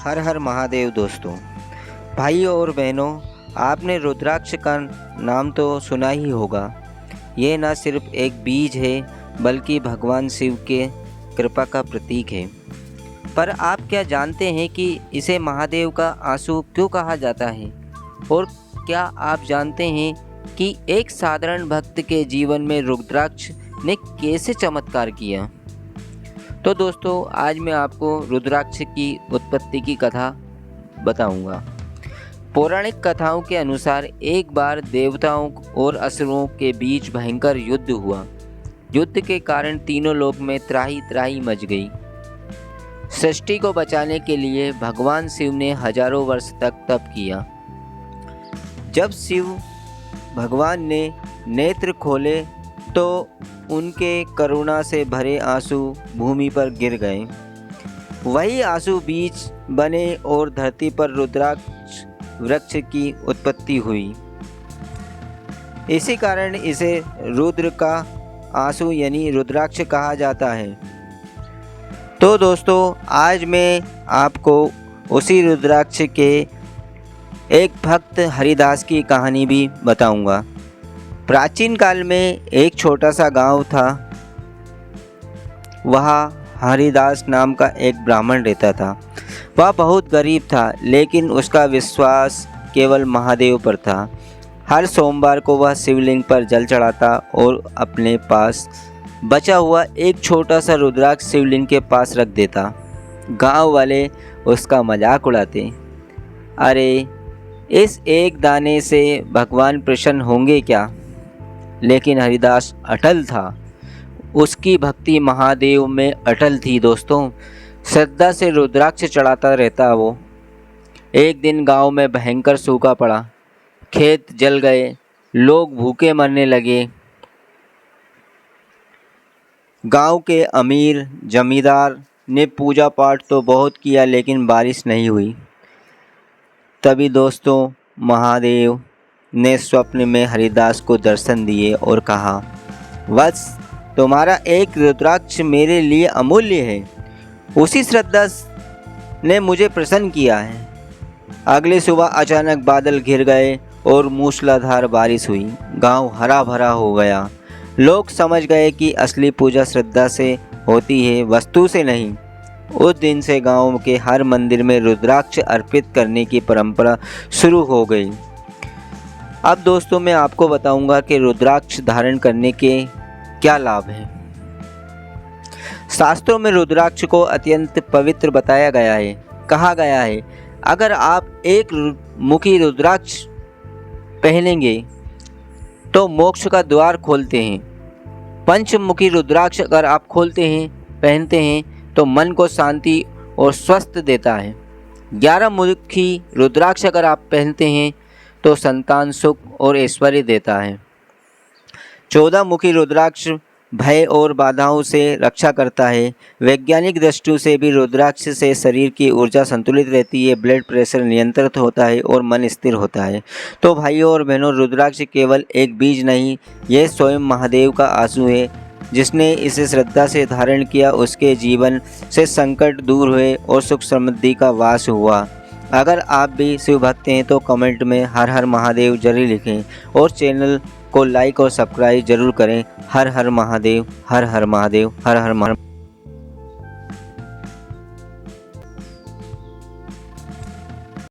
हर हर महादेव दोस्तों, भाइयों और बहनों, आपने रुद्राक्ष का नाम तो सुना ही होगा। ये न सिर्फ एक बीज है बल्कि भगवान शिव के कृपा का प्रतीक है। पर आप क्या जानते हैं कि इसे महादेव का आंसू क्यों कहा जाता है? और क्या आप जानते हैं कि एक साधारण भक्त के जीवन में रुद्राक्ष ने कैसे चमत्कार किया? तो दोस्तों, आज मैं आपको रुद्राक्ष की उत्पत्ति की कथा बताऊंगा। पौराणिक कथाओं के अनुसार एक बार देवताओं और असुरों के बीच भयंकर युद्ध हुआ। युद्ध के कारण तीनों लोक में त्राही त्राही मच गई। सृष्टि को बचाने के लिए भगवान शिव ने हजारों वर्ष तक तप किया। जब शिव भगवान ने नेत्र खोले तो उनके करुणा से भरे आंसू भूमि पर गिर गए। वही आंसू बीज बने और धरती पर रुद्राक्ष वृक्ष की उत्पत्ति हुई। इसी कारण इसे रुद्र का आंसू यानी रुद्राक्ष कहा जाता है। तो दोस्तों, आज मैं आपको उसी रुद्राक्ष के एक भक्त हरिदास की कहानी भी बताऊंगा। प्राचीन काल में एक छोटा सा गांव था। वहाँ हरिदास नाम का एक ब्राह्मण रहता था। वह बहुत गरीब था, लेकिन उसका विश्वास केवल महादेव पर था। हर सोमवार को वह शिवलिंग पर जल चढ़ाता और अपने पास बचा हुआ एक छोटा सा रुद्राक्ष शिवलिंग के पास रख देता। गांव वाले उसका मजाक उड़ाते, अरे इस एक दाने से भगवान प्रसन्न होंगे क्या? लेकिन हरिदास अटल था। उसकी भक्ति महादेव में अटल थी। दोस्तों, श्रद्धा से रुद्राक्ष चढ़ाता रहता वो। एक दिन गांव में भयंकर सूखा पड़ा। खेत जल गए, लोग भूखे मरने लगे। गांव के अमीर जमींदार ने पूजा पाठ तो बहुत किया, लेकिन बारिश नहीं हुई। तभी दोस्तों, महादेव ने स्वप्न में हरिदास को दर्शन दिए और कहा, वत्स, तुम्हारा एक रुद्राक्ष मेरे लिए अमूल्य है। उसी श्रद्धा ने मुझे प्रसन्न किया है। अगली सुबह अचानक बादल घिर गए और मूसलाधार बारिश हुई। गांव हरा भरा हो गया। लोग समझ गए कि असली पूजा श्रद्धा से होती है, वस्तु से नहीं। उस दिन से गांव के हर मंदिर में रुद्राक्ष अर्पित करने की परंपरा शुरू हो गई। अब दोस्तों, मैं आपको बताऊंगा कि रुद्राक्ष धारण करने के क्या लाभ हैं। शास्त्रों में रुद्राक्ष को अत्यंत पवित्र बताया गया है। कहा गया है, अगर आप एक मुखी रुद्राक्ष पहनेंगे तो मोक्ष का द्वार खोलते हैं। पंचमुखी रुद्राक्ष अगर आप पहनते हैं तो मन को शांति और स्वस्थ देता है। 11 मुखी रुद्राक्ष अगर आप पहनते हैं तो संतान सुख और ऐश्वर्य देता है। 14 मुखी रुद्राक्ष भय और बाधाओं से रक्षा करता है। वैज्ञानिक दृष्टि से भी रुद्राक्ष से शरीर की ऊर्जा संतुलित रहती है, ब्लड प्रेशर नियंत्रित होता है और मन स्थिर होता है। तो भाइयों और बहनों, रुद्राक्ष केवल एक बीज नहीं, यह स्वयं महादेव का आंसू है। जिसने इसे श्रद्धा से धारण किया, उसके जीवन से संकट दूर हुए और सुख समृद्धि का वास हुआ। अगर आप भी शिव भक्त हैं तो कमेंट में हर हर महादेव जरूर लिखें और चैनल को लाइक और सब्सक्राइब जरूर करें। हर हर महादेव, हर हर महादेव, हर हर महादेव।